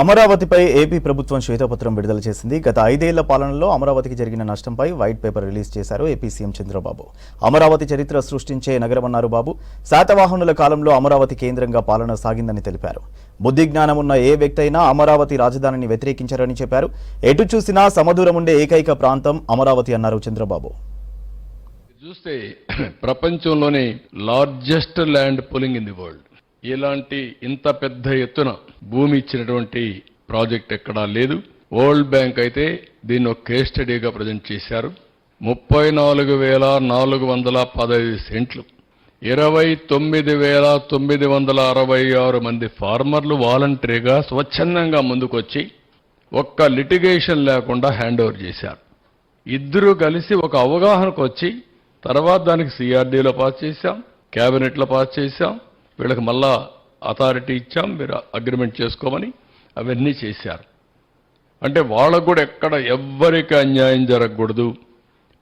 అమరావతిపై AP ప్రభుత్వం శ్వేతపత్రం విడుదల చేసింది. గత 5 ఏళ్ల పాలనలో అమరావతికి జరిగిన నష్టంపై వైట్ పేపర్ రిలీజ్ చేశారు ఏపీ సీఎం చంద్రబాబు. అమరావతి చరిత్ర సృష్టించే నగరమన్నారు బాబు. శాతవాహనుల కాలంలో అమరావతి కేంద్రంగా పాలన సాగిందని తెలిపారు. బుద్ధి జ్ఞానం ఉన్న ఏ వ్యక్తి అయినా అమరావతి రాజధానిని వ్యతిరేకించారని చెప్పారు. ఎటు చూసినా సమదూరం ఉండే ఏకైక ప్రాంతం అమరావతి అన్నారు చంద్రబాబు. చూస్తే ప్రపంచంలోనే largest land pooling in the world. ఇలాంటి ఇంత పెద్ద ఎత్తున భూమి ఇచ్చినటువంటి ప్రాజెక్ట్ ఎక్కడా లేదు. వరల్డ్ బ్యాంక్ అయితే దీన్ని ఒక కేస్ స్టడీగా ప్రజెంట్ చేశారు. 34,415 సెంట్లు, 29,966 మంది ఫార్మర్లు వాలంటరీగా స్వచ్ఛందంగా ముందుకొచ్చి ఒక్క లిటిగేషన్ లేకుండా హ్యాండ్ ఓవర్ చేశారు. ఇద్దరు కలిసి ఒక అవగాహనకు వచ్చి తర్వాత దానికి సిఆర్డీలో పాస్ చేశాం, క్యాబినెట్లో పాస్ చేశాం, వీళ్ళకి మళ్ళా అథారిటీ ఇచ్చాం, మీరు అగ్రిమెంట్ చేసుకోమని అవన్నీ చేశారు. అంటే వాళ్ళకు కూడా ఎక్కడ ఎవ్వరికి అన్యాయం జరగకూడదు,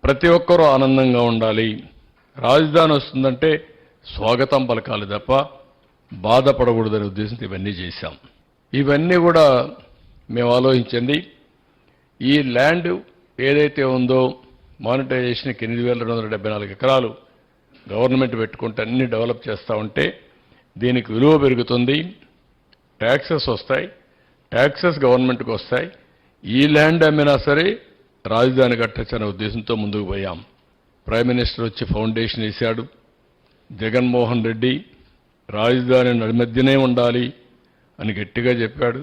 ప్రతి ఒక్కరూ ఆనందంగా ఉండాలి. రాజధాని వస్తుందంటే స్వాగతం పలకాలి తప్ప బాధపడకూడదనే ఉద్దేశంతో ఇవన్నీ చేశాం. ఇవన్నీ కూడా మేము ఆలోచించింది. ఈ ల్యాండ్ ఏదైతే ఉందో మానిటైజేషన్కి 8,274 ఎకరాలు గవర్నమెంట్ పెట్టుకుంటే అన్ని డెవలప్ చేస్తూ ఉంటే దీనికి విలువ పెరుగుతుంది, ట్యాక్సెస్ వస్తాయి, ట్యాక్సెస్ గవర్నమెంట్కి వస్తాయి. ఈ ల్యాండ్ అమ్మినా సరే రాజధాని కట్టచ్చనే ఉద్దేశంతో ముందుకు పోయాం. ప్రైమ్ మినిస్టర్ వచ్చి ఫౌండేషన్ వేశాడు. జగన్మోహన్ రెడ్డి రాజధాని నడిమధ్యనే ఉండాలి అని గట్టిగా చెప్పాడు.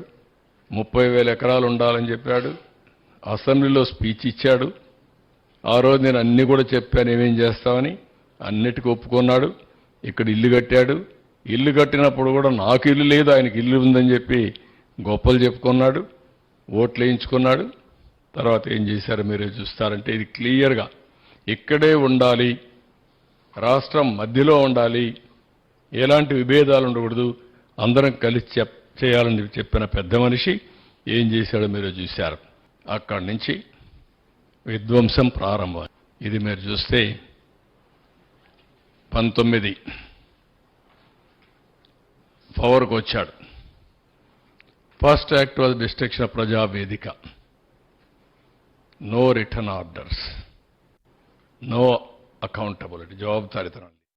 30,000 ఎకరాలు ఉండాలని చెప్పాడు. అసెంబ్లీలో స్పీచ్ ఇచ్చాడు. ఆ రోజు నేను అన్ని కూడా చెప్పాను ఏమేం చేస్తామని, అన్నిటికీ ఒప్పుకున్నాడు. ఇక్కడ ఇల్లు కట్టాడు. ఇల్లు కట్టినప్పుడు కూడా నాకు ఇల్లు లేదు, ఆయనకి ఇల్లు ఉందని చెప్పి గొప్పలు చెప్పుకున్నాడు, ఓట్లు వేయించుకున్నాడు. తర్వాత ఏం చేశారో మీరే చూస్తారంటే ఇది క్లియర్గా ఇక్కడే ఉండాలి, రాష్ట్రం మధ్యలో ఉండాలి, ఎలాంటి విభేదాలు ఉండకూడదు, అందరం కలిసి చేయాలని చెప్పిన పెద్ద మనిషి ఏం చేశాడో మీరే చూశారు. అక్కడి నుంచి విధ్వంసం ప్రారంభం. ఇది మీరు చూస్తే 19 పవర్కు వచ్చాడు. First act was destruction of Prajavedika. No return orders, no accountability, జవాబుదారీతనం.